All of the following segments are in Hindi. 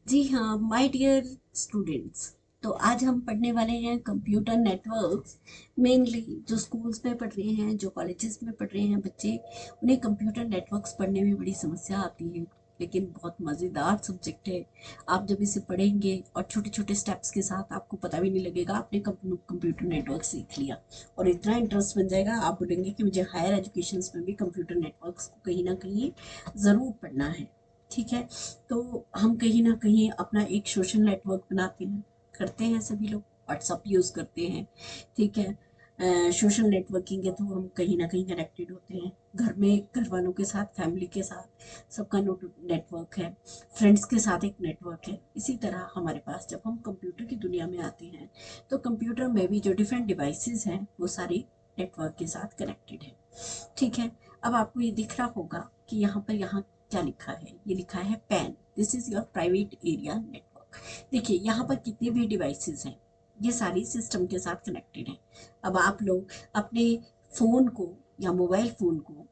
जी हाँ, माय डियर स्टूडेंट्स। तो आज हम पढ़ने वाले हैं कंप्यूटर नेटवर्क्स। मेनली जो स्कूल्स में पढ़ रहे हैं, जो कॉलेजेस में पढ़ रहे हैं बच्चे, उन्हें कंप्यूटर नेटवर्क्स पढ़ने में बड़ी समस्या आती है। लेकिन बहुत मज़ेदार सब्जेक्ट है। आप जब इसे पढ़ेंगे और छोटे छोटे स्टेप्स के साथ, आपको पता भी नहीं लगेगा आपने कंप्यूटर नेटवर्क सीख लिया। और इतना इंटरेस्ट बन जाएगा, आप बोलेंगे कि मुझे हायर एजुकेशन में भी कंप्यूटर नेटवर्क्स को कहीं ना कहीं ज़रूर पढ़ना है। ठीक है। तो हम कहीं ना कहीं अपना एक सोशल नेटवर्क बनाते हैं, करते हैं सभी लोग। व्हाट्सअप यूज़ करते हैं। ठीक है। सोशल नेटवर्किंग के थ्रू हम कहीं ना कहीं कनेक्टेड होते हैं, घर में घर वालों के साथ, फैमिली के साथ, सबका नेटवर्क है। फ्रेंड्स के साथ एक नेटवर्क है। इसी तरह हमारे पास जब हम कंप्यूटर की दुनिया में आते हैं, तो कंप्यूटर में भी जो डिफरेंट डिवाइसेस हैं वो सारी नेटवर्क के साथ कनेक्टेड है। ठीक है। अब आपको ये दिख रहा होगा कि यहाँ क्या लिखा है। ये लिखा है pan, this is your private area network. देखिए यहाँ पर कितने भी डिवाइसेस हैं, ये सारी सिस्टम के साथ कनेक्टेड हैं। अब आप लोग अपने फ़ोन को, या मोबाइल फ़ोन को,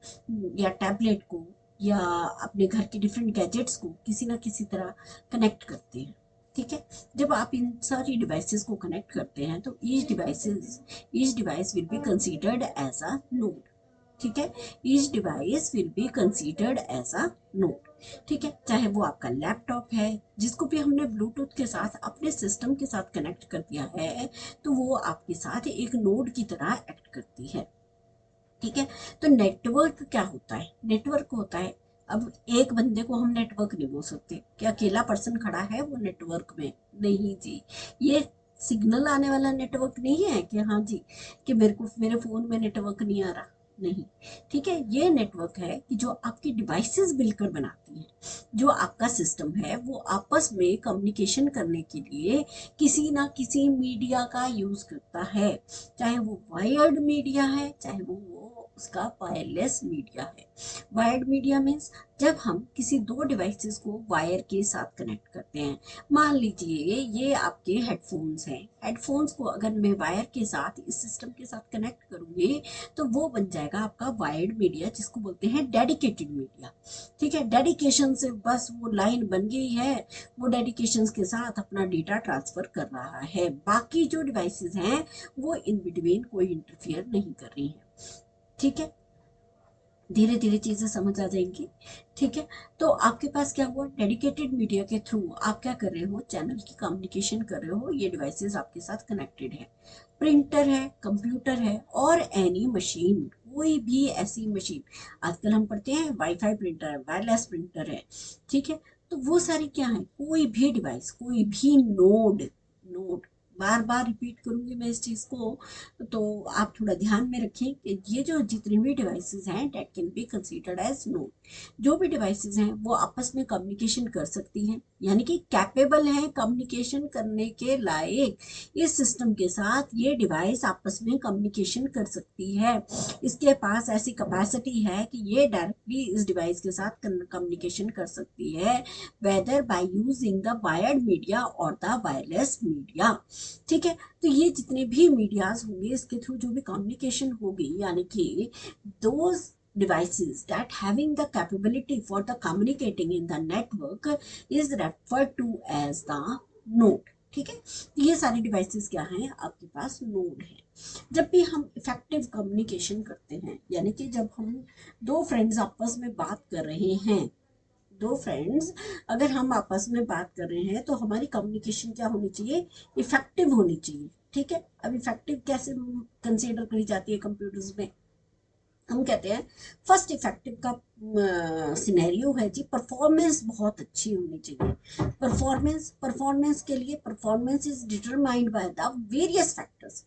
या टैबलेट को, या अपने घर के डिफरेंट गैजेट्स को किसी ना किसी तरह कनेक्ट करते हैं। ठीक है। जब आप इन सारी डिवाइसेस को कनेक्ट करते हैं, तो each device will be considered as a node. ठीक है। Each device will be considered as a node. ठीक है। चाहे वो आपका लैपटॉप है, जिसको भी हमने ब्लूटूथ के साथ अपने सिस्टम के साथ कनेक्ट कर दिया है, तो वो आपके साथ एक नोड की तरह एक्ट करती है। ठीक है। तो नेटवर्क क्या होता है? नेटवर्क होता है, अब एक बंदे को हम नेटवर्क नहीं बोल सकते कि अकेला पर्सन खड़ा है वो नेटवर्क में। नहीं जी। ये सिग्नल आने वाला नेटवर्क नहीं है कि हाँ जी, कि मेरे को मेरे फ़ोन में नेटवर्क नहीं आ रहा। नहीं। ठीक है। ये नेटवर्क है कि जो आपकी डिवाइसेस मिलकर बनाती हैं। जो आपका सिस्टम है वो आपस में कम्युनिकेशन करने के लिए किसी ना किसी मीडिया का यूज़ करता है। चाहे वो वायर्ड मीडिया है, चाहे वो उसका वायरलेस मीडिया है। वायर्ड मीडिया मीन्स जब हम किसी दो डिवाइसेस को वायर के साथ कनेक्ट करते हैं। मान लीजिए ये आपके हेडफोन्स हैं। हेडफोन्स को अगर मैं वायर के साथ इस सिस्टम के साथ कनेक्ट करूंगी, तो वो बन जाएगा आपका वायर्ड मीडिया, जिसको बोलते हैं डेडिकेटेड मीडिया। ठीक है। डेडिकेशन से बस वो लाइन बन गई है, वो डेडिकेशन के साथ अपना डेटा ट्रांसफर कर रहा है। बाकी जो डिवाइसेस हैं वो इन बिटवीन कोई इंटरफियर नहीं कर रही हैं। ठीक है। धीरे धीरे चीजें समझ आ जाएंगी। ठीक है। तो आपके पास क्या हुआ, डेडिकेटेड मीडिया के थ्रू आप क्या कर रहे हो, चैनल की कम्युनिकेशन कर रहे हो। ये डिवाइसेस आपके साथ कनेक्टेड है। प्रिंटर है, कंप्यूटर है, और एनी मशीन, कोई भी ऐसी मशीन। आजकल हम पढ़ते हैं वाईफाई प्रिंटर है, वायरलेस प्रिंटर है। ठीक है। तो वो सारी क्या है, कोई भी डिवाइस, कोई भी नोड। नोड, बार बार रिपीट करूंगी मैं इस चीज को, तो आप थोड़ा ध्यान में रखें कि ये जो जितने भी डिवाइसेस हैं that can be considered as node. जो भी डिवाइसेस हैं वो आपस में कम्युनिकेशन कर सकती हैं, यानी कि कैपेबल हैं कम्युनिकेशन करने के लायक। इस सिस्टम के साथ ये डिवाइस आपस में कम्युनिकेशन कर सकती है। इसके पास ऐसी कैपेसिटी है कि ये डायरेक्टली इस डिवाइस के साथ कम्युनिकेशन कर सकती है, whether by using the wired media और द वायरलेस मीडिया। ठीक है। तो ये जितने भी मीडियाज होंगे, इसके थ्रू जो भी कम्युनिकेशन होगी, यानी कि those devices that having the capability for the communicating in the network is referred to as the node। ठीक है। तो ये सारी डिवाइसेस क्या हैं, आपके पास नोड है। जब भी हम इफेक्टिव कम्युनिकेशन करते हैं, यानी कि जब हम दो फ्रेंड्स आपस में बात कर रहे हैं, दो फ्रेंड्स अगर हम आपस में बात कर रहे हैं, तो हमारी कम्युनिकेशन क्या होनी चाहिए, इफेक्टिव होनी चाहिए। ठीक है। अब इफेक्टिव कैसे कंसीडर करी जाती है कंप्यूटर्स में, हम कहते हैं फर्स्ट इफेक्टिव का सिनेरियो है जी, परफॉर्मेंस बहुत अच्छी होनी चाहिए। परफॉर्मेंस, परफॉर्मेंस के लिए performance is determined by the various factors.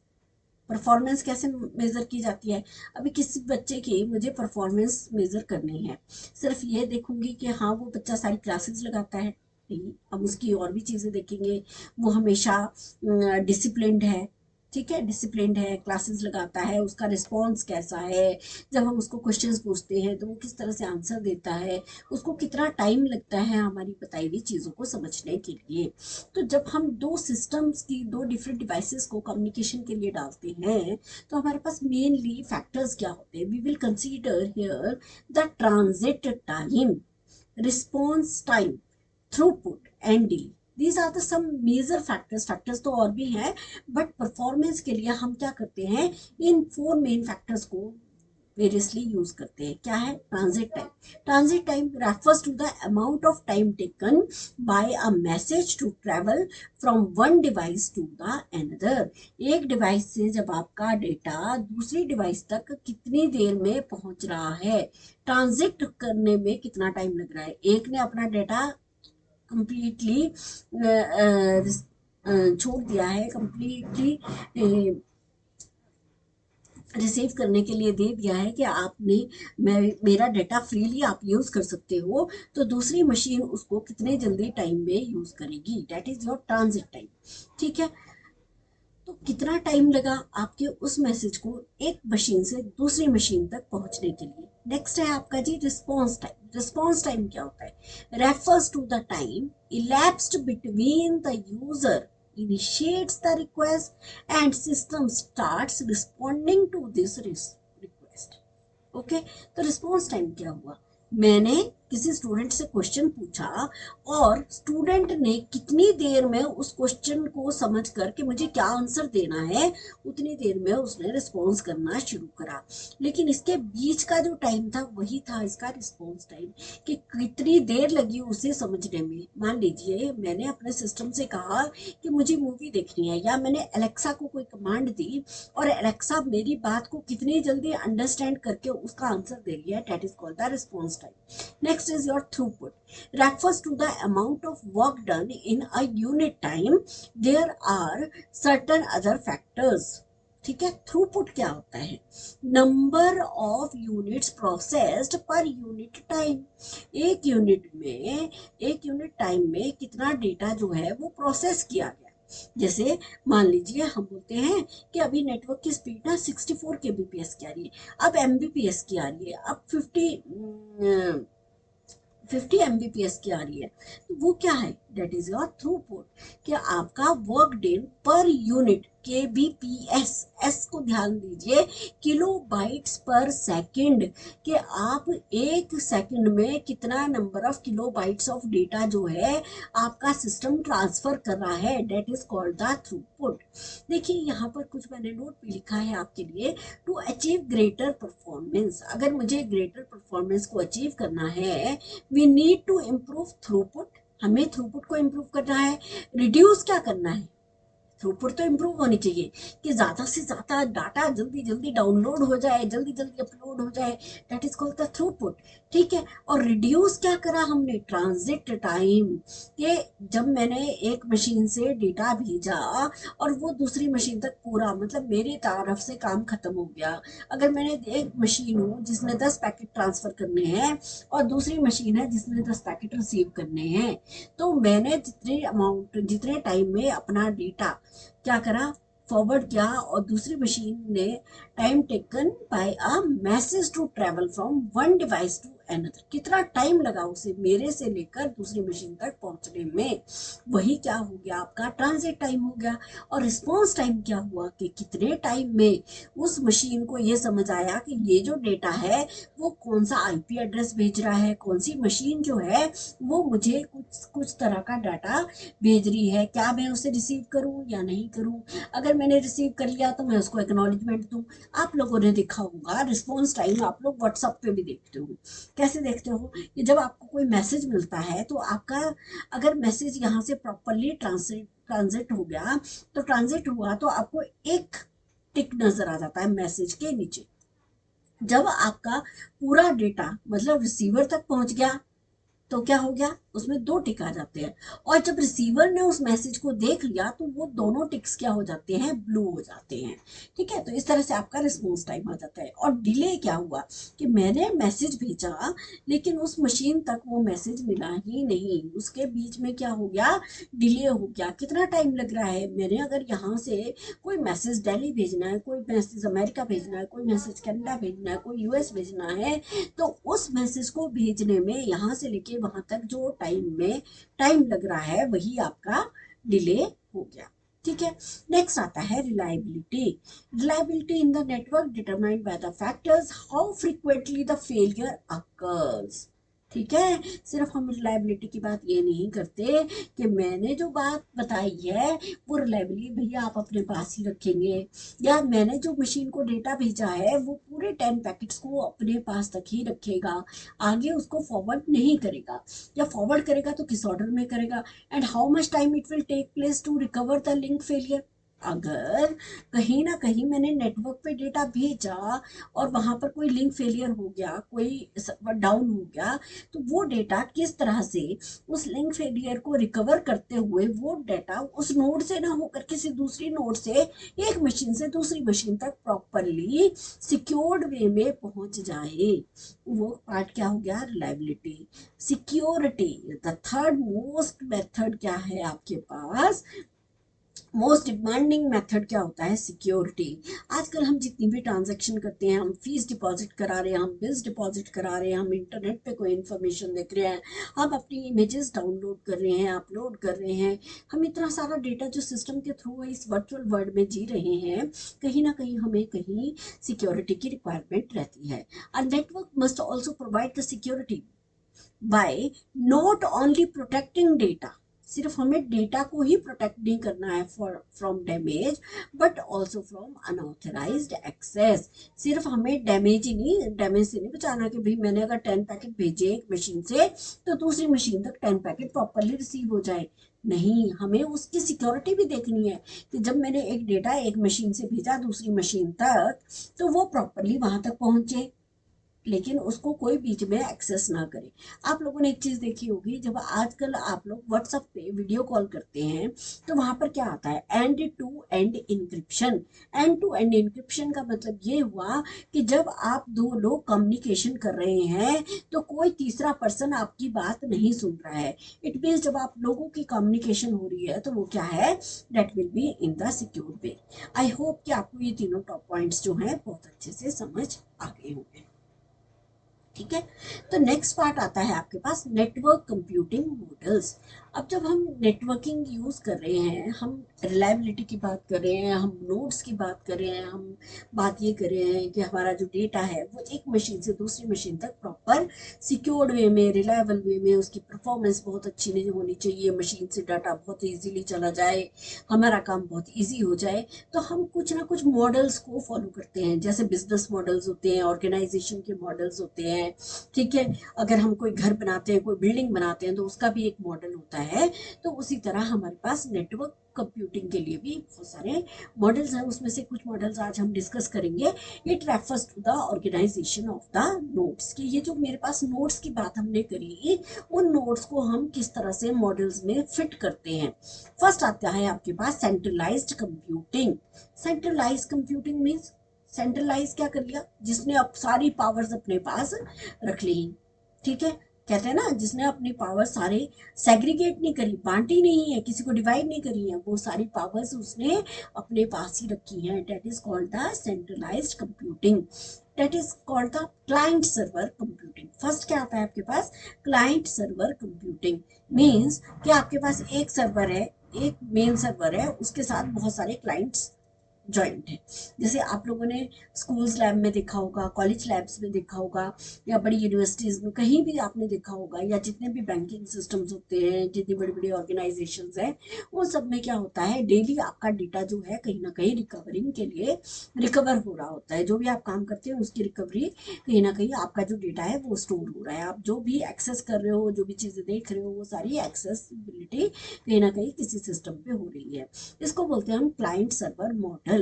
Performance कैसे मेज़र की जाती है, अभी किसी बच्चे की मुझे परफॉर्मेंस मेज़र करनी है, सिर्फ ये देखूंगी कि हाँ वो बच्चा सारी क्लासेस लगाता है, नहीं, हम उसकी और भी चीज़ें देखेंगे। वो हमेशा डिसिप्लिन्ड है। ठीक है। डिसिप्लिन्ड है, क्लासेस लगाता है, उसका रिस्पॉन्स कैसा है, जब हम उसको क्वेश्चंस पूछते हैं तो वो किस तरह से आंसर देता है, उसको कितना टाइम लगता है हमारी बताई हुई चीज़ों को समझने के लिए। तो जब हम दो सिस्टम्स की, दो डिफरेंट डिवाइसेस को कम्युनिकेशन के लिए डालते हैं, तो हमारे पास मेनली फैक्टर्स क्या होते हैं, we will consider here the transit time, response time, throughput and delay. These are the some major factors. Factors तो और भी हैं, बट परफॉर्मेंस के लिए हम क्या करते हैं, इन 4 मेन फैक्टर्स को वेरियसली यूज करते हैं। क्या है? Transit time. Transit time refers to the amount of time taken by a message to travel from one device to the another. एक डिवाइस से जब आपका डेटा दूसरी डिवाइस तक कितनी देर में पहुंच रहा है, ट्रांजिट करने में कितना टाइम लग रहा है। एक ने अपना डेटा कंप्लीटली छोड़ दिया है, कंप्लीटली रिसीव करने के लिए दे दिया है कि आपने मेरा डाटा फ्रीली आप यूज कर सकते हो, तो दूसरी मशीन उसको कितने जल्दी टाइम में यूज करेगी, that is your transit time. ठीक है, तो कितना टाइम लगा आपके उस मैसेज को एक मशीन से दूसरी मशीन तक पहुंचने के लिए। नेक्स्ट है आपका जी रिस्पॉन्स टाइम। रिस्पॉन्स टाइम क्या होता है? Refers to the time elapsed between the user initiates the request and system starts responding to this request. Okay, तो रिस्पॉन्स टाइम क्या हुआ? मैंने किसी स्टूडेंट से क्वेश्चन पूछा और स्टूडेंट ने कितनी देर में उस क्वेश्चन को समझ कर के मुझे क्या आंसर देना है, उतनी देर में उसने रिस्पॉन्स करना शुरू करा। लेकिन इसके बीच का जो टाइम था वही था इसका रिस्पॉन्स टाइम, कि कितनी देर लगी उसे समझने में। मान लीजिए मैंने अपने सिस्टम से कहा कि मुझे मूवी देखनी है, या मैंने एलेक्सा को कोई कमांड दी और एलेक्सा मेरी बात को कितनी जल्दी अंडरस्टैंड करके उसका आंसर दे रही है, that is called the response time. Next is your throughput, refers to the amount of work done in a unit time. There are certain other factors. ठीक है, थ्रूपुट क्या होता है? Number of units processed per unit time. एक यूनिट टाइम में कितना डेटा जो है वो प्रोसेस किया गया। जैसे मान लीजिए हम बोलते हैं कि अभी नेटवर्क की स्पीड ना 64 kbps की आ रही है, अब mbps की आ रही है, अब 50 mbps की आ रही है, तो वो क्या है? दैट इज योर थ्रूपुट, कि आपका work day per unit kbps, S को ध्यान दीजिए, किलो बाइट्स पर सेकंड, कि आप एक सेकंड में कितना number of kilo bytes of data जो है आपका सिस्टम ट्रांसफर कर रहा है, that is called the throughput. देखिए यहाँ पर कुछ मैंने नोट भी लिखा है आपके लिए। टू अचीव ग्रेटर परफॉर्मेंस, अगर मुझे ग्रेटर परफॉर्मेंस को अचीव करना है, we need to improve throughput. हमें थ्रूपुट को इम्प्रूव करना है। रिड्यूस क्या करना है? थ्रूपुट तो इम्प्रूव होनी चाहिए, कि ज्यादा से ज्यादा डाटा जल्दी जल्दी डाउनलोड हो जाए, जल्दी जल्दी अपलोड हो जाए, that is called the throughput. ठीक है, और रिड्यूस क्या करा हमने? ट्रांजिट टाइम, कि जब मैंने एक मशीन से डेटा भेजा और वो दूसरी मशीन तक पूरा, मतलब मेरी तरफ से काम खत्म हो गया। अगर मैंने एक मशीन हो जिसने 10 पैकेट ट्रांसफर करने हैं और दूसरी मशीन है जिसने 10 पैकेट रिसीव करने हैं, तो मैंने जितने टाइम में अपना डेटा क्या करा, फॉरवर्ड किया, और दूसरी मशीन ने time taken by a message to travel from one device to another. कितना टाइम लगा उसे मेरे से लेकर दूसरी मशीन तक पहुंचने में, वही क्या हो गया? आपका ट्रांजिट टाइम हो गया। और रिस्पॉन्स टाइम क्या हुआ? कि कितने टाइम में उस मशीन को ये समझ आया कि ये जो डेटा है वो कौन सा आईपी एड्रेस भेज रहा है, कौन सी मशीन जो है वो मुझे कुछ तरह का डाटा भेज रही है, क्या मैं उसे रिसीव करूं या नहीं करूं। अगर मैंने रिसीव कर लिया तो मैं उसको एक्नॉलेजमेंट दूं। आप लोगों ने देखा होगा रिस्पॉन्स टाइम, आप लोग व्हाट्सएप पे भी देखते हो। कैसे देखते हो? कि जब आपको कोई मैसेज मिलता है तो आपका अगर मैसेज यहाँ से प्रॉपरली ट्रांजिट हो गया, तो ट्रांजिट हुआ तो आपको एक टिक नजर आ जाता है मैसेज के नीचे। जब आपका पूरा डेटा मतलब रिसीवर तक पहुंच गया तो क्या हो गया? उसमें 2 टिक आ जाते हैं, और जब रिसीवर ने उस मैसेज को देख लिया तो वो दोनों टिक्स क्या हो जाते हैं? ब्लू हो जाते हैं। ठीक है, तो इस तरह से आपका रिस्पॉन्स टाइम आ जाता है। और डिले क्या हुआ? कि मैंने मैसेज भेजा लेकिन उस मशीन तक वो मैसेज मिला ही नहीं, उसके बीच में क्या हो गया? डिले हो गया। कितना टाइम लग रहा है? मैंने अगर यहाँ से कोई मैसेज दिल्ली भेजना है, कोई मैसेज अमेरिका भेजना है, कोई मैसेज कनाडा भेजना है, कोई यूएस भेजना है, तो उस मैसेज को भेजने में यहाँ से लेके वहां तक जो टाइम लग रहा है वही आपका डिले हो गया। ठीक है, नेक्स्ट आता है reliability. Reliability in the network determined by the factors how frequently the failure occurs. ठीक है। सिर्फ हम रिलायबिलिटी की बात ये नहीं करते कि मैंने जो बात बताई है वो रिलायबली भैया आप अपने पास ही रखेंगे, या मैंने जो मशीन को डेटा भेजा है वो पूरे 10 पैकेट्स को अपने पास तक ही रखेगा, आगे उसको फॉरवर्ड नहीं करेगा, या फॉरवर्ड करेगा तो किस ऑर्डर में करेगा, and how much time it will take place to recover the link failure. अगर कहीं ना कहीं मैंने नेटवर्क पे डेटा भेजा और वहां पर कोई लिंक फेलियर हो गया, कोई सर्वर डाउन हो गया, तो वो डेटा किस तरह से उस लिंक फेलियर को रिकवर करते हुए वो डेटा उस नोड से ना होकर किसी दूसरी नोड से एक मशीन से दूसरी मशीन तक प्रॉपरली सिक्योर्ड वे में पहुंच जाए, वो पार्ट क्या हो गया, reliability. Security, the third most method क्या है आपके पास, मोस्ट डिमांडिंग मेथड क्या होता है, सिक्योरिटी। आजकल हम जितनी भी ट्रांजैक्शन करते हैं, हम फीस डिपॉजिट करा रहे हैं, हम बिल्स डिपॉजिट करा रहे हैं, हम इंटरनेट पे कोई इन्फॉर्मेशन देख रहे हैं, हम अपनी इमेजेस डाउनलोड कर रहे हैं, अपलोड कर रहे हैं, हम इतना सारा डेटा जो सिस्टम के थ्रू इस वर्चुअल वर्ल्ड में जी रहे हैं, कहीं ना कहीं हमें कहीं सिक्योरिटी की रिक्वायरमेंट रहती है। A network must also provide the security by not only protecting data, सिर्फ हमें डेटा को ही प्रोटेक्ट नहीं करना है from damage, but also from unauthorized access. सिर्फ हमें डैमेज से नहीं बचाना कि भाई मैंने अगर 10 पैकेट भेजे एक मशीन से तो दूसरी मशीन तक 10 पैकेट प्रॉपरली रिसीव हो जाए, नहीं, हमें उसकी सिक्योरिटी भी देखनी है कि जब मैंने एक डेटा एक मशीन से भेजा दूसरी मशीन तक तो वो प्रॉपरली वहां तक पहुंचे, लेकिन उसको कोई बीच में एक्सेस ना करे। आप लोगों ने एक चीज देखी होगी, जब आजकल आप लोग व्हाट्सएप पे वीडियो कॉल करते हैं तो वहां पर क्या आता है, end to end encryption. End to end encryption का मतलब ये हुआ कि जब आप दो लोग कम्युनिकेशन कर रहे हैं तो कोई तीसरा पर्सन आपकी बात नहीं सुन रहा है। इट मीन्स जब आप लोगों की कम्युनिकेशन हो रही है तो वो क्या है, that will be in the secure way. I hope कि आपको ये तीनों टॉप पॉइंट्स जो हैं बहुत अच्छे से समझ आ गए होंगे। ठीक है। तो नेक्स्ट पार्ट आता है आपके पास नेटवर्क कंप्यूटिंग मॉडल्स। अब जब हम नेटवर्किंग यूज कर रहे हैं, हम रिलायबिलिटी की बात कर रहे हैं, हम नोड्स की बात कर रहे हैं, हम बात ये कर रहे हैं कि हमारा जो डेटा है वो एक मशीन से दूसरी मशीन तक प्रॉपर सिक्योर्ड वे में, रिलायबल वे में, उसकी परफॉर्मेंस बहुत अच्छी नहीं होनी चाहिए, मशीन से डाटा बहुत ईजीली चला जाए, हमारा काम बहुत ईजी हो जाए, तो हम कुछ ना कुछ मॉडल्स को फॉलो करते हैं। जैसे बिजनेस मॉडल्स होते हैं, ऑर्गेनाइजेशन के मॉडल्स होते हैं, ठीक है। अगर हम कोई घर बनाते हैं, कोई बिल्डिंग बनाते हैं तो उसका भी एक मॉडल होता है। तो उसी तरह हमारे पास नेटवर्क कंप्यूटिंग के लिए भी बहुत सारे मॉडल्स हैं, उसमें से कुछ मॉडल्स आज हम डिस्कस करेंगे। It refers to the organization of the nodes, कि ये जो मेरे पास नोड्स की बात हमने करी, उन नोड्स को हम किस तरह से मॉडल्स में फिट करते हैं। फर्स्ट आता है आपके पास centralized computing. Centralized computing means centralize क्या कर लिया, जिसने अब सारी पावर्स अपने पास रख ली, ठीक है। कहते हैं ना, जिसने अपनी पावर सारे सेग्रीगेट नहीं करी, बांटी नहीं है, किसी को डिवाइड नहीं करी है, वो सारी पावर्स उसने अपने पास ही रखी हैं। That is called the centralized computing. That is called the client server computing. First क्या आता है आपके पास, क्लाइंट सर्वर कंप्यूटिंग। मीन्स कि आपके पास एक सर्वर है, एक मेन सर्वर है, उसके साथ बहुत सारे क्लाइंट्स जॉइंट है। जैसे आप लोगों ने स्कूल्स लैब में देखा होगा, कॉलेज लैब्स में देखा होगा, या बड़ी यूनिवर्सिटीज में कहीं भी आपने देखा होगा, या जितने भी बैंकिंग सिस्टम्स होते हैं, जितनी बड़ी बड़ी ऑर्गेनाइजेशंस हैं, उन सब में क्या होता है, डेली आपका डेटा जो है कहीं ना कहीं रिकवरिंग के लिए रिकवर हो रहा होता है। जो भी आप काम करते हैं उसकी रिकवरी, कहीं ना कहीं आपका जो डेटा है वो स्टोर हो रहा है। आप जो भी एक्सेस कर रहे हो, जो भी चीजें देख रहे हो, वो सारी एक्सेसिबिलिटी कहीं ना कहीं किसी सिस्टम पे हो रही है। इसको बोलते हैं हम क्लाइंट सर्वर मॉडल,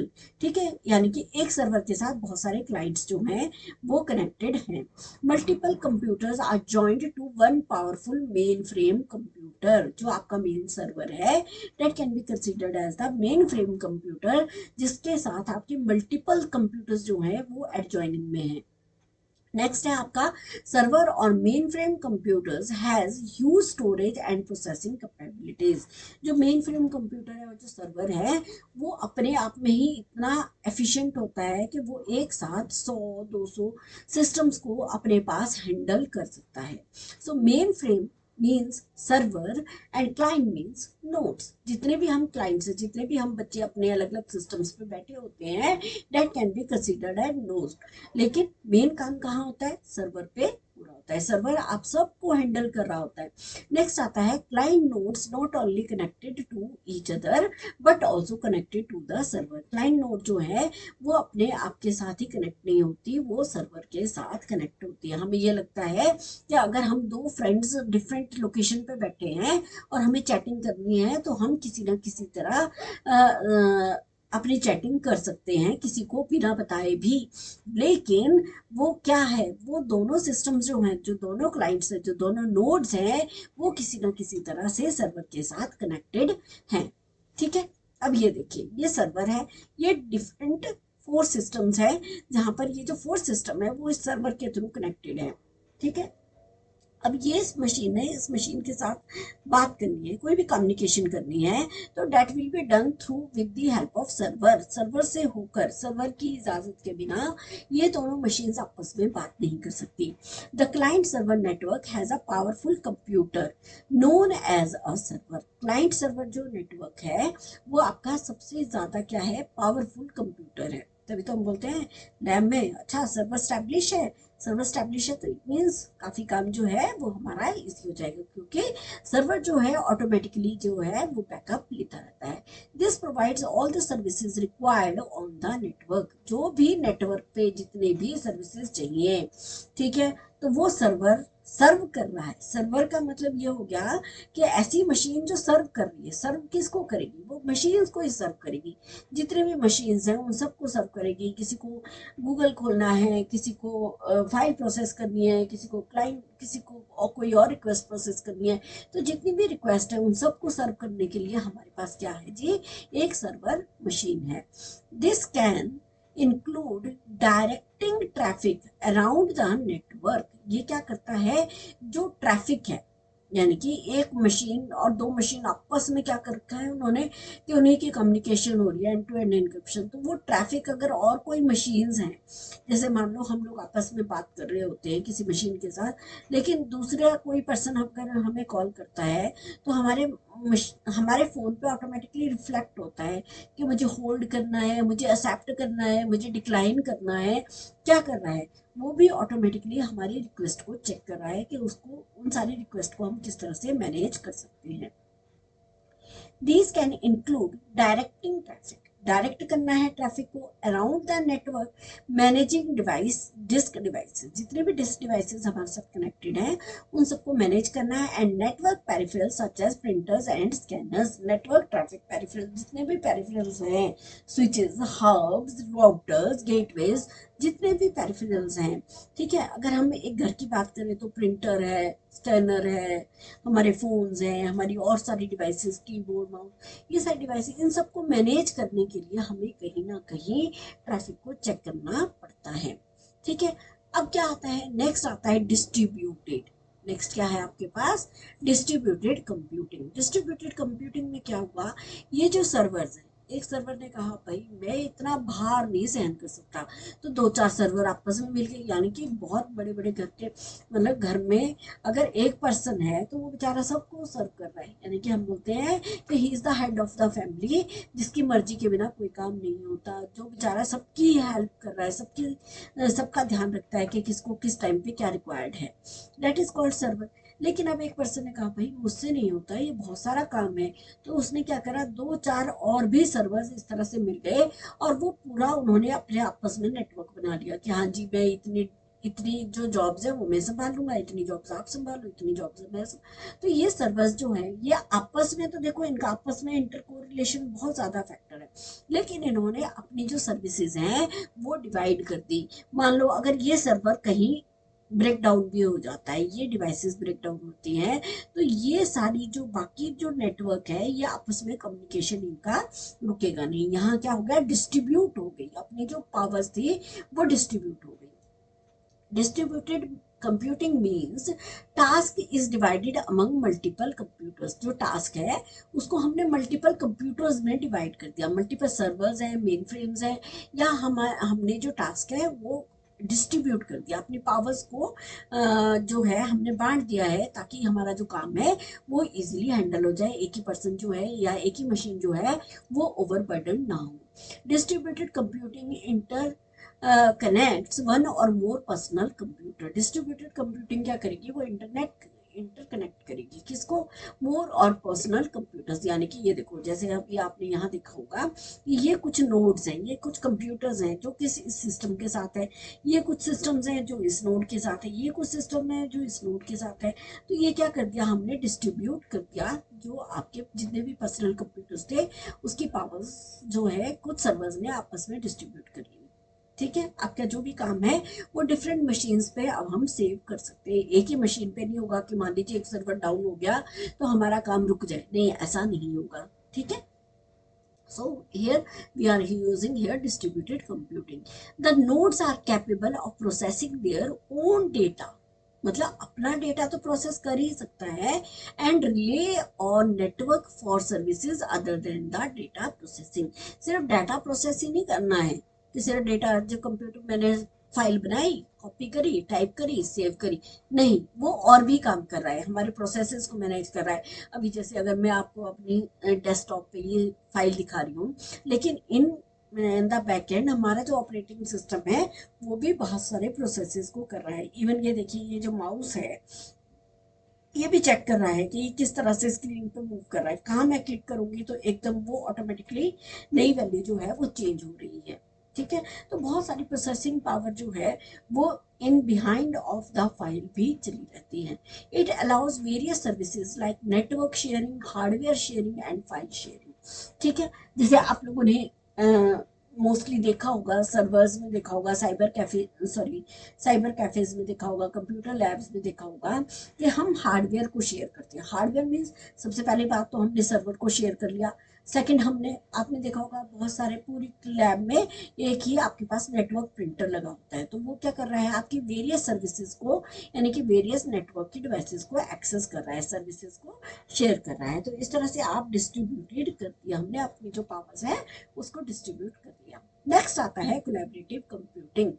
ठीक है। यानी कि एक सर्वर के साथ बहुत सारे क्लाइंट्स जो हैं वो कनेक्टेड हैं। Multiple computers are joined to one powerful mainframe computer. जो आपका मेन सर्वर है, that can be considered as the mainframe computer, जिसके साथ आपके मल्टीपल कंप्यूटर्स जो हैं वो एडजॉइनिंग में है। नेक्स्ट है आपका सर्वर और main frame computers has huge storage and processing capabilities. जो मेन फ्रेम कंप्यूटर है और जो सर्वर है वो अपने आप में ही इतना एफिशिएंट होता है कि वो एक साथ 100-200 सिस्टम्स को अपने पास हैंडल कर सकता है। So main frame means server and client means nodes. जितने भी हम क्लाइंट्स हैं, जितने भी हम बच्चे अपने अलग अलग सिस्टम्स पे बैठे होते हैं, that can be considered as nodes. लेकिन मेन काम कहाँ होता है, सर्वर पे हो रहा होता है, सर्वर आप सबको हैंडल कर रहा होता है। नेक्स्ट आता है client nodes not only connected to each other but also connected to the server. Client node जो है वो अपने आप के साथ ही कनेक्ट नहीं होती, वो सर्वर के साथ कनेक्ट होती है। हमें ये लगता है कि अगर हम दो फ्रेंड्स डिफरेंट लोकेशन पे बैठे हैं और हमें चैटिंग करनी है तो हम किसी ना किसी तरह अपनी चैटिंग कर सकते हैं किसी को बिना बताए भी। लेकिन वो क्या है, वो दोनों सिस्टम्स जो हैं, जो दोनों क्लाइंट्स हैं, जो दोनों नोड्स हैं, वो किसी ना किसी तरह से सर्वर के साथ कनेक्टेड हैं। ठीक है, अब ये देखिए, ये सर्वर है, ये डिफरेंट 4 सिस्टम्स है, जहां पर ये जो 4 सिस्टम है वो इस सर्वर के थ्रू कनेक्टेड है। ठीक है, अब ये इस मशीन है, इस मशीन के साथ बात करनी है, कोई भी कम्युनिकेशन करनी है, तो that will be done through with the help of server. Server से होकर, सर्वर की इजाजत के बिना ये दोनों मशीन्स आपस में बात नहीं कर सकती। The client server network has a powerful computer known as a server. Client server जो नेटवर्क है वो आपका सबसे ज्यादा क्या है, पावरफुल कंप्यूटर है। तभी तो हम बोलते हैं लैब में अच्छा सर्वर स्टैब्लिश है, सर्वर स्टैब्लिश है, तो इट मीन्स काफी काम जो है वो हमारा इजी हो जाएगा, क्योंकि सर्वर जो है ऑटोमेटिकली जो है वो बैकअप लेता रहता है। This provides all the services required on the network. जो भी नेटवर्क पे जितने भी सर्विसेज चाहिए, ठीक है, तो वो सर्वर सर्व कर रहा है। सर्वर का मतलब ये हो गया कि ऐसी मशीन जो सर्व कर रही है। सर्व किसको करेगी, वो मशीन को ही सर्व करेगी। जितने भी मशीन हैं उन सबको सर्व करेगी। किसी को गूगल खोलना है, किसी को फाइल प्रोसेस करनी है, किसी को क्लाइंट, किसी को और कोई और रिक्वेस्ट प्रोसेस करनी है, तो जितनी भी रिक्वेस्ट है उन सबको सर्व करने के लिए हमारे पास क्या है जी, एक सर्वर मशीन है। This can include directing traffic around the network. ये क्या करता है, जो ट्रैफिक है, यानी कि एक मशीन और दो मशीन आपस में क्या कर रखा है उन्होंने, कि उन्हीं की कम्युनिकेशन हो रही है, एंड टू एंड एन्क्रिप्शन। तो वो ट्रैफिक अगर और कोई मशीन्स हैं, जैसे मान लो हम लोग आपस में बात कर रहे होते हैं किसी मशीन के साथ, लेकिन दूसरा कोई पर्सन अगर हमें कॉल करता है, तो हमारे फ़ोन पे ऑटोमेटिकली रिफ्लेक्ट होता है कि मुझे होल्ड करना है, मुझे एक्सेप्ट करना है, मुझे डिक्लाइन करना है। क्या कर रहा है, वो भी ऑटोमेटिकली हमारी रिक्वेस्ट को चेक कर रहा है कि उसको, उन सारी रिक्वेस्ट को हम किस तरह से मैनेज कर सकते हैं। These can include directing traffic, direct करना है ट्रैफिक को around the network, managing device, disk devices, जितने भी डिस्क डिवाइसेस हमारे साथ कनेक्टेड हैं उन सबको मैनेज करना है, and network peripherals such as printers and scanners. Network traffic peripherals, जितने भी पेरिफेरल्स हैं, स्विचेस, हब्स, राउटर्स, गेटवेज, जितने भी पेरिफेरल्स हैं, ठीक है। अगर हम एक घर की बात करें तो प्रिंटर है, स्कैनर है, हमारे फोन्स हैं, हमारी और सारी डिवाइसेस, कीबोर्ड, माउस, ये सारी डिवाइसेस, इन सबको मैनेज करने के लिए हमें कहीं ना कहीं ट्रैफिक को चेक करना पड़ता है। ठीक है, अब क्या आता है, नेक्स्ट आता है डिस्ट्रीब्यूटेड। नेक्स्ट क्या है आपके पास, डिस्ट्रीब्यूटेड कंप्यूटिंग। डिस्ट्रीब्यूटेड कंप्यूटिंग में क्या हुआ, ये जो सर्वर्स हैं, एक सर्वर ने कहा भाई मैं इतना भार नहीं सहन कर सकता, तो दो चार सर्वर आपस में मिल गए, यानी कि बहुत बड़े बड़े घर के, मतलब घर में अगर एक पर्सन है तो वो बेचारा सबको सर्व कर रहा है, यानी कि हम बोलते हैं कि he is the head of the family, जिसकी मर्जी के बिना कोई काम नहीं होता, जो बेचारा सबकी हेल्प कर रहा है, सबका ध्यान रखता है कि किसको किस टाइम पे क्या रिक्वायर्ड है, दैट इज कॉल्ड सर्वर। लेकिन अब एक पर्सन ने कहा भाई मुझसे नहीं होता, ये बहुत सारा काम है, तो उसने क्या करा, दो चार और भी सर्वर्स इस तरह से मिल गए, और वो पूरा उन्होंने अपने आपस में नेटवर्क बना लिया कि हाँ जी मैं इतनी इतनी जो जॉब्स है वो मैं संभाल लूंगा, इतनी जॉब्स आप संभालो, इतनी जॉब्स मैं तो ये सर्वर्स जो है ये आपस में, तो देखो इनका आपस में इंटर कोरिलेशन बहुत ज्यादा फैक्टर है, लेकिन इन्होंने अपनी जो सर्विसेज हैं वो डिवाइड कर दी। मान लो अगर ये सर्वर कहीं ब्रेक डाउन भी हो जाता है, ये डिवाइसेस ब्रेक डाउन होती हैं, तो ये सारी जो बाकी जो नेटवर्क है ये आपस में कम्युनिकेशन इनका रुकेगा नहीं। यहाँ क्या हो गया, डिस्ट्रीब्यूट हो गई, अपनी जो पावर्स थी वो डिस्ट्रीब्यूट हो गई। Distributed computing means task is divided among multiple computers. जो टास्क है उसको हमने मल्टीपल कंप्यूटर्स में डिवाइड कर दिया, मल्टीपल सर्वर्स हैं, मेन फ्रेम्स हैं, या हमने जो टास्क है वो डिस्ट्रीब्यूट कर दिया, अपनी पावर्स को जो है हमने बांट दिया है, ताकि हमारा जो काम है वो इजीली हैंडल हो जाए, एक ही पर्सन जो है या एक ही मशीन जो है वो ओवरबर्डन ना हो। Distributed computing interconnects one और more personal computer. Distributed computing क्या करेगी, वो इंटरनेट इंटरकनेक्ट करेगी किसको, मोर और पर्सनल कंप्यूटर्स। यानी कि ये देखो, जैसे अभी आपने यहाँ देखा होगा, ये कुछ नोड्स हैं, ये कुछ कंप्यूटर्स हैं जो किस इस सिस्टम के साथ है, ये कुछ सिस्टम्स हैं जो इस नोड के साथ है, ये कुछ सिस्टम है जो इस नोड के साथ है। तो ये क्या कर दिया हमने, डिस्ट्रीब्यूट कर दिया जो आपके जितने भी पर्सनल कंप्यूटर्स थे उसकी पावर्स जो है कुछ सर्वर्स ने आपस में डिस्ट्रीब्यूट कर ली। ठीक है, आपका जो भी काम है वो डिफरेंट मशीन्स पे अब हम सेव कर सकते हैं। एक ही मशीन पे नहीं होगा कि मान लीजिए एक सर्वर डाउन हो गया तो हमारा काम रुक जाए, नहीं ऐसा नहीं होगा। ठीक है, so here we are using here distributed computing. The nodes are capable of processing their own data, मतलब अपना डेटा तो प्रोसेस कर ही सकता है, and relay on network for services other than the data processing. सिर्फ डाटा प्रोसेस ही नहीं करना है कि सिर्फ डेटा, जो कंप्यूटर मैंने फाइल बनाई, कॉपी करी, टाइप करी, सेव करी, नहीं, वो और भी काम कर रहा है, हमारे प्रोसेसेस को मैनेज कर रहा है। अभी जैसे अगर मैं आपको अपनी डेस्कटॉप पे ये फाइल दिखा रही हूँ, लेकिन इन द बैक एंड हमारा जो ऑपरेटिंग सिस्टम है वो भी बहुत सारे प्रोसेसेस को कर रहा है। इवन ये देखिए, ये जो माउस है ये भी चेक कर रहा है कि किस तरह से स्क्रीन पे मूव कर रहा है, कहाँ मैं क्लिक करूंगी तो एकदम वो ऑटोमेटिकली नई वैल्यू जो है वो चेंज हो रही है। ठीक है, तो बहुत सारी प्रोसेसिंग पावर जो है वो in behind of the file भी चली रहती है। It allows various services like network sharing, hardware sharing and file sharing. ठीक है, जैसे आप लोगों ने मोस्टली देखा होगा, सर्वर्स में देखा होगा, साइबर कैफेज में देखा होगा, कंप्यूटर लैब्स में देखा होगा कि हम हार्डवेयर को शेयर करते हैं। हार्डवेयर मीन्स सबसे पहली बात तो हमने सर्वर को शेयर कर लिया। सेकंड, आपने देखा होगा बहुत सारे पूरी लैब में एक ही आपके पास नेटवर्क प्रिंटर लगा होता है, तो वो क्या कर रहा है, आपकी वेरियस सर्विसेज को, यानी कि वेरियस नेटवर्क की डिवाइसेस को एक्सेस कर रहा है, सर्विसेज को शेयर कर रहा है। तो इस तरह से आप डिस्ट्रीब्यूटेड कर दिया, हमने अपनी जो पावर्स है उसको डिस्ट्रीब्यूट कर दिया। नेक्स्ट आता है कोलैबोरेटिव कंप्यूटिंग।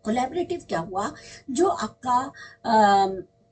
कोलैबोरेटिव क्या हुआ, जो आपका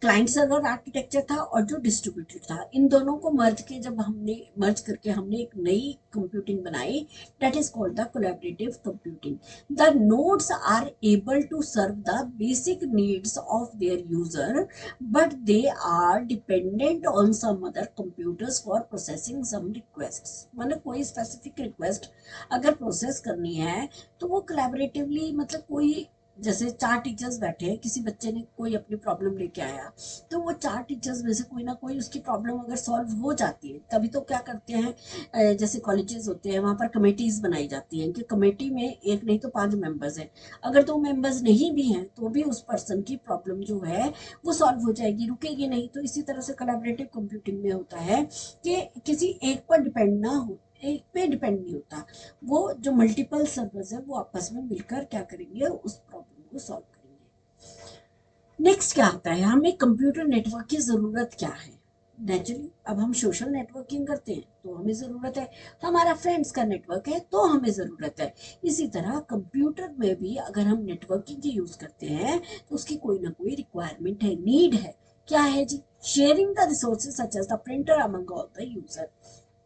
क्लाइंट सर्वर आर्किटेक्चर था और जो डिस्ट्रीब्यूटेड था, इन दोनों को मर्ज करके हमने एक नई कंप्यूटिंग बनाई, that is called the collaborative computing. The nodes are able to serve the basic needs of their user, but they are dependent on some other computers for processing some requests. मतलब कोई स्पेसिफिक रिक्वेस्ट अगर प्रोसेस करनी है तो वो कोलैबोरेटिवली, मतलब कोई, जैसे 4 टीचर्स बैठे हैं, किसी बच्चे ने कोई अपनी प्रॉब्लम लेके आया, तो वो 4 टीचर्स में से कोई ना कोई उसकी प्रॉब्लम अगर सॉल्व हो जाती है, तभी तो क्या करते हैं, जैसे कॉलेजेस होते हैं वहाँ पर कमेटीज बनाई जाती हैं कि कमेटी में एक नहीं तो 5 मेंबर्स हैं, अगर 2 मेंबर्स नहीं भी हैं तो भी उस पर्सन की प्रॉब्लम जो है वो सॉल्व हो जाएगी, रुकेगी नहीं। तो इसी तरह से कोलैबोरेटिव कंप्यूटिंग में होता है कि किसी एक पर डिपेंड ना हो, एक पे डिपेंड नहीं होता, वो जो मल्टीपल सर्वर्स है वो आपस में मिलकर क्या करेंगे, उस प्रॉब्लम को सॉल्व करेंगे। नेक्स्ट क्या आता है, हमें कंप्यूटर नेटवर्क की ज़रूरत क्या है। नेचुरली अब हम सोशल नेटवर्किंग करते हैं तो हमें ज़रूरत है, हमारा फ्रेंड्स का नेटवर्क है तो हमें ज़रूरत है। इसी तरह कंप्यूटर में भी अगर हम नेटवर्किंग की यूज़ करते हैं तो उसकी कोई ना कोई रिक्वायरमेंट है, नीड है। क्या है जी, sharing the resources such as the printer among all the user.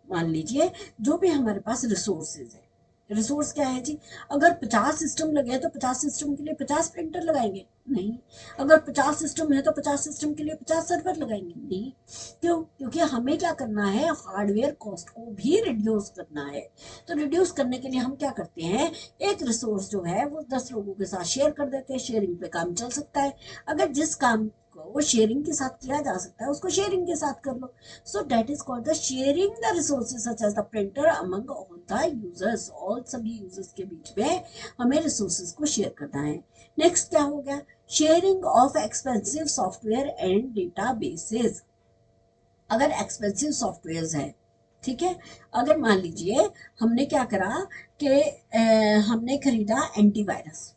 मान लीजिए जो भी हमारे पास रिसोर्सेज है, रिसोर्स क्या है जी, अगर 50 सिस्टम लगे तो 50 सिस्टम के लिए 50 प्रिंटर लगाएंगे, नहीं। अगर 50 सिस्टम है तो 50 सिस्टम के लिए 50 सर्वर लगाएंगे, नहीं। क्यों, क्योंकि हमें क्या करना है, हार्डवेयर कॉस्ट को भी रिड्यूस करना है। तो रिड्यूस करने के लिए हम क्या करते हैं, एक रिसोर्स जो है वो 10 लोगों के साथ शेयर कर देते हैं, शेयरिंग पे काम चल सकता है। अगर जिस काम को शेयरिंग के साथ किया जा सकता है उसको शेयरिंग के साथ कर लो। So that is called the sharing the resources such as the printer among all the users. All सभी यूजर्स के बीच में हमें रिसोर्सेज को शेयर करना है। नेक्स्ट क्या हो गया, sharing of expensive software and databases. अगर एक्सपेंसिव सॉफ्टवेयर है, ठीक है, अगर मान लीजिए हमने क्या करा कि हमने खरीदा एंटीवायरस,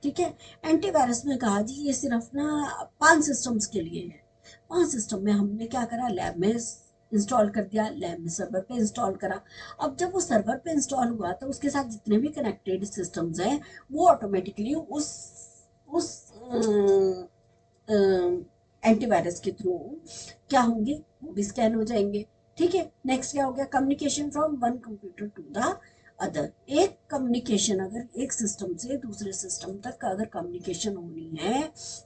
ठीक है, एंटीवायरस में कहा जी ये सिर्फ ना 5 सिस्टम्स के लिए है। 5 सिस्टम में हमने क्या करा, लैब में इंस्टॉल कर दिया, लैब में सर्वर पे इंस्टॉल करा। अब जब वो सर्वर पे इंस्टॉल हुआ तो उसके साथ जितने भी कनेक्टेड सिस्टम्स हैं वो ऑटोमेटिकली उस एंटीवायरस के थ्रू क्या होंगे, वो भी स्कैन हो जाएंगे। ठीक है, नेक्स्ट क्या हो गया, communication from one computer to the other. एक कम्युनिकेशन, अगर एक सिस्टम से दूसरे सिस्टम तक अगर कम्युनिकेशन होनी है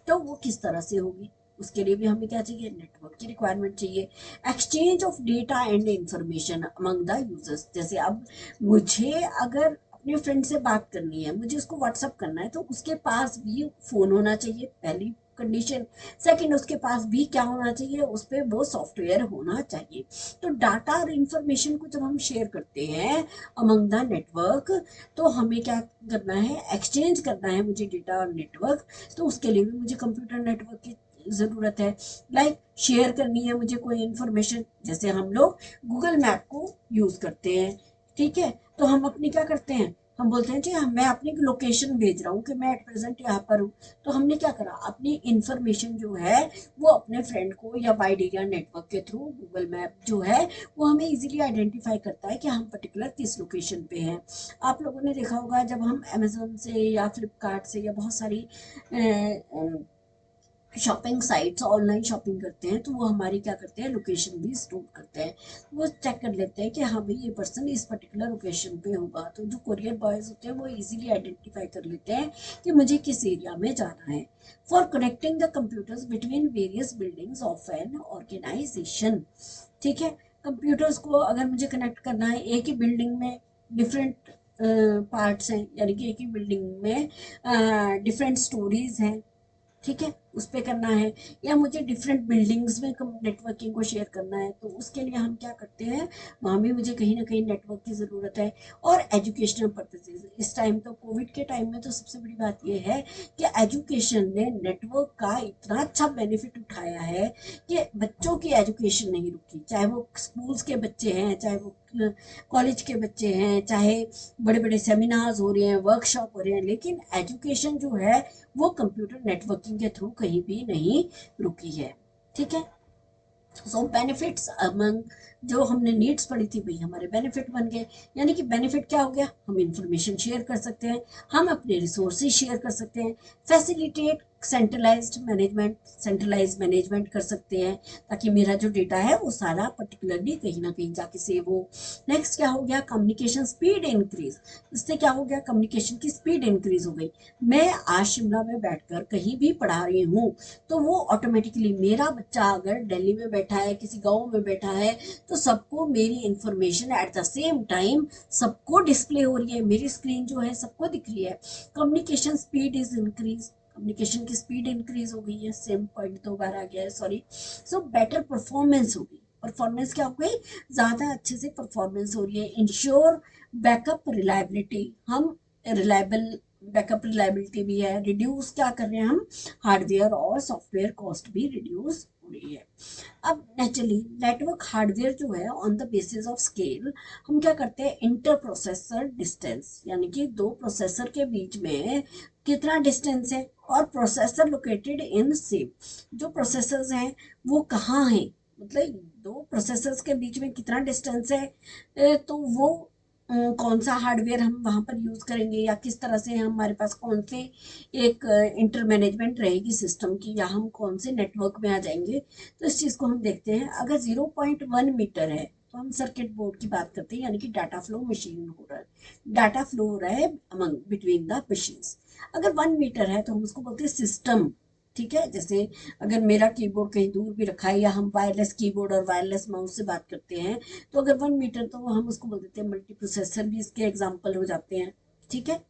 तो वो किस तरह से होगी, उसके लिए भी हमें क्या चाहिए, नेटवर्क की रिक्वायरमेंट चाहिए। Exchange of data and information among the users, जैसे अब मुझे अगर अपने फ्रेंड से बात करनी है, मुझे उसको व्हाट्सअप करना है, तो उसके पास भी फोन होना चाहिए, पहली कंडीशन। सेकंड, उसके पास भी क्या होना चाहिए, उस पर वो सॉफ्टवेयर होना चाहिए। तो डाटा और इंफॉर्मेशन को जब हम शेयर करते हैं अमंग द नेटवर्क, तो हमें क्या करना है, एक्सचेंज करना है मुझे डेटा और नेटवर्क, तो उसके लिए भी मुझे कंप्यूटर नेटवर्क की ज़रूरत है। लाइक शेयर करनी है मुझे कोई इन्फॉर्मेशन, जैसे हम लोग गूगल मैप को यूज़ करते हैं, ठीक है, तो हम अपनी क्या करते हैं, हम बोलते हैं जी हाँ मैं अपनी लोकेशन भेज रहा हूँ कि मैं एट प्रेजेंट यहाँ पर हूँ। तो हमने क्या करा, अपनी इंफॉर्मेशन जो है वो अपने फ्रेंड को, या वाइड एरिया नेटवर्क के थ्रू गूगल मैप जो है वो हमें इजीली आइडेंटिफाई करता है कि हम पर्टिकुलर किस लोकेशन पे हैं। आप लोगों ने देखा होगा जब हम अमेजोन से या फ्लिपकार्ट से या बहुत सारी शॉपिंग साइट्स ऑनलाइन शॉपिंग करते हैं, तो वो हमारी क्या करते हैं, लोकेशन भी स्टोर करते हैं। वो चेक कर लेते हैं कि हाँ भाई ये पर्सन इस पर्टिकुलर लोकेशन पे होगा, तो जो कोरियर बॉयज होते हैं वो इजीली आइडेंटिफाई कर लेते हैं कि मुझे किस एरिया में जाना है। For connecting the computers between various buildings of an organization, ठीक है, कंप्यूटर्स को अगर मुझे कनेक्ट करना है, एक ही बिल्डिंग में डिफरेंट पार्ट्स हैं, यानी कि एक ही बिल्डिंग में डिफरेंट स्टोरीज हैं, ठीक है, उस पे करना है, या मुझे डिफरेंट बिल्डिंग्स में नेटवर्किंग को शेयर करना है, तो उसके लिए हम क्या करते हैं, वहाँ भी मुझे कहीं ना कहीं नेटवर्क की ज़रूरत है। और एजुकेशनल पर्पजेज, इस टाइम तो कोविड के टाइम में तो सबसे बड़ी बात यह है कि एजुकेशन ने नेटवर्क का इतना अच्छा बेनिफिट उठाया है कि बच्चों की एजुकेशन नहीं रुकी, चाहे वो स्कूल्स के बच्चे हैं, चाहे वो कॉलेज के बच्चे हैं, चाहे बड़े बड़े सेमिनार्स हो रहे हैं, वर्कशॉप हो रहे हैं, लेकिन एजुकेशन जो है वो कंप्यूटर नेटवर्किंग के थ्रू कहीं भी नहीं रुकी है, ठीक है। सो बेनिफिट्स अमंग, जो हमने नीड्स पढ़ी थी भाई हमारे बेनिफिट बन गए। यानी कि बेनिफिट क्या हो गया, हम इंफॉर्मेशन शेयर कर सकते हैं, हम अपने रिसोर्सेज शेयर कर सकते हैं, फैसिलिटेट सेंट्रलाइज्ड मैनेजमेंट कर सकते हैं, ताकि मेरा जो डेटा है वो सारा पर्टिकुलरली कहीं ना कहीं जाके सेव हो। नेक्स्ट क्या हो गया, कम्युनिकेशन स्पीड इंक्रीज, इससे क्या हो गया, कम्युनिकेशन की स्पीड इंक्रीज हो गई। मैं आज शिमला में बैठकर कहीं भी पढ़ा रही हूँ, तो वो ऑटोमेटिकली मेरा बच्चा अगर दिल्ली में बैठा है, किसी गांव में बैठा है, तो सबको मेरी information at the same time सबको डिस्प्ले हो रही है, मेरी स्क्रीन जो है सबको दिख रही है। Communication speed is increase, communication की स्पीड इंक्रीज हो गई है, सेम पॉइंट दो बार आ गया है, सॉरी। सो बेटर परफॉर्मेंस हो गई, परफॉर्मेंस क्या हो गई, ज़्यादा अच्छे से परफॉर्मेंस हो रही है। इंश्योर बैकअप रिलायबिलिटी, हम रिलायबल, बैकअप रिलायबिलिटी भी है। रिड्यूस क्या कर रहे हैं हम, हार्डवेयर और सॉफ्टवेयर कॉस्ट भी रिड्यूस हो रही है। अब नेचुरली नेटवर्क हार्डवेयर जो है on the basis of scale, हम क्या करते हैं, इंटर प्रोसेसर डिस्टेंस, यानी कि दो प्रोसेसर के बीच में कितना डिस्टेंस है, और प्रोसेसर लोकेटेड इन सेम, जो प्रोसेसर्स हैं वो कहाँ हैं, मतलब दो प्रोसेसर्स के बीच में कितना डिस्टेंस है, तो वो कौन सा हार्डवेयर हम वहाँ पर यूज़ करेंगे, या किस तरह से हमारे पास कौन से एक इंटर मैनेजमेंट रहेगी सिस्टम की, या हम कौन से नेटवर्क में आ जाएंगे। तो इस चीज़ को हम देखते हैं। अगर 0.1 मीटर है तो हम सर्किट बोर्ड की बात करते हैं, यानी कि डाटा फ्लो मशीन हो रहा है, डाटा फ्लो हो रहा है अमंग बिटवीन द मशीन्स। अगर 1 मीटर है तो हम उसको बोलते हैं सिस्टम, ठीक है। जैसे अगर मेरा कीबोर्ड कहीं दूर भी रखा है, या हम वायरलेस कीबोर्ड और वायरलेस माउस से बात करते हैं, तो अगर 1 मीटर, तो हम उसको बोल देते हैं मल्टी प्रोसेसर, भी इसके एग्जाम्पल हो जाते हैं, ठीक है।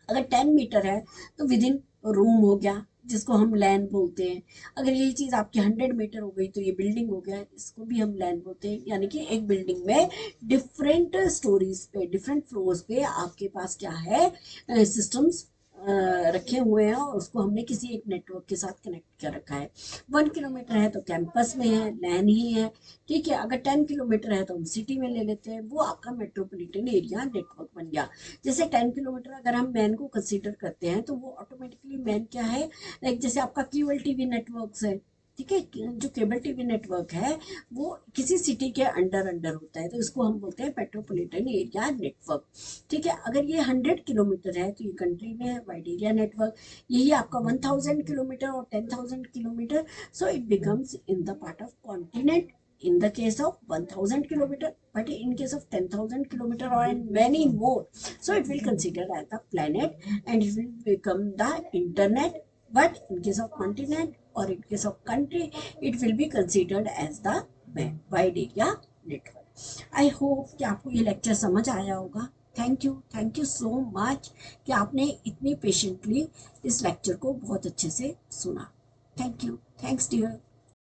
अगर 10 मीटर है तो विद इन रूम हो गया, जिसको हम लैन बोलते हैं। अगर यही चीज़ आपकी 100 मीटर हो गई तो ये बिल्डिंग हो गया, इसको भी हम लैन बोलते हैं। यानी कि एक बिल्डिंग में डिफरेंट स्टोरीज पे, डिफरेंट फ्लोर्स पे आपके पास क्या है, सिस्टम्स रखे हुए हैं, और उसको हमने किसी एक नेटवर्क के साथ कनेक्ट कर रखा है। 1 किलोमीटर है तो कैंपस में है, लैन ही है, ठीक है। अगर 10 किलोमीटर है तो हम सिटी में ले लेते हैं, वो आपका मेट्रोपॉलिटन एरिया नेटवर्क बन गया। जैसे 10 किलोमीटर अगर हम मैन को कंसीडर करते हैं, तो वो ऑटोमेटिकली मैन क्या है, लाइक जैसे आपका केबल टीवी नेटवर्क है, ठीक है, जो केबल टीवी नेटवर्क है वो किसी सिटी के अंडर अंडर होता है, तो इसको हम बोलते हैं मेट्रोपॉलिटन एरिया नेटवर्क, ठीक है। अगर ये 100 किलोमीटर है तो ये कंट्री में है, वाइड एरिया नेटवर्क। यही आपका 1000 किलोमीटर और 10,000 kilometre, so it becomes in the part of continent in the case of 1000 kilometer, but in case of 10,000 kilometer or and many more, so it will consider as the planet and it will become the internet. But in case of continent or in case of country, it will be considered as the wide area network. I hope कि आपको ये लेक्चर समझ आया होगा. थैंक यू सो मच कि आपने इतनी पेशेंटली इस लेक्चर को बहुत अच्छे से सुना. Thank you. Thanks dear.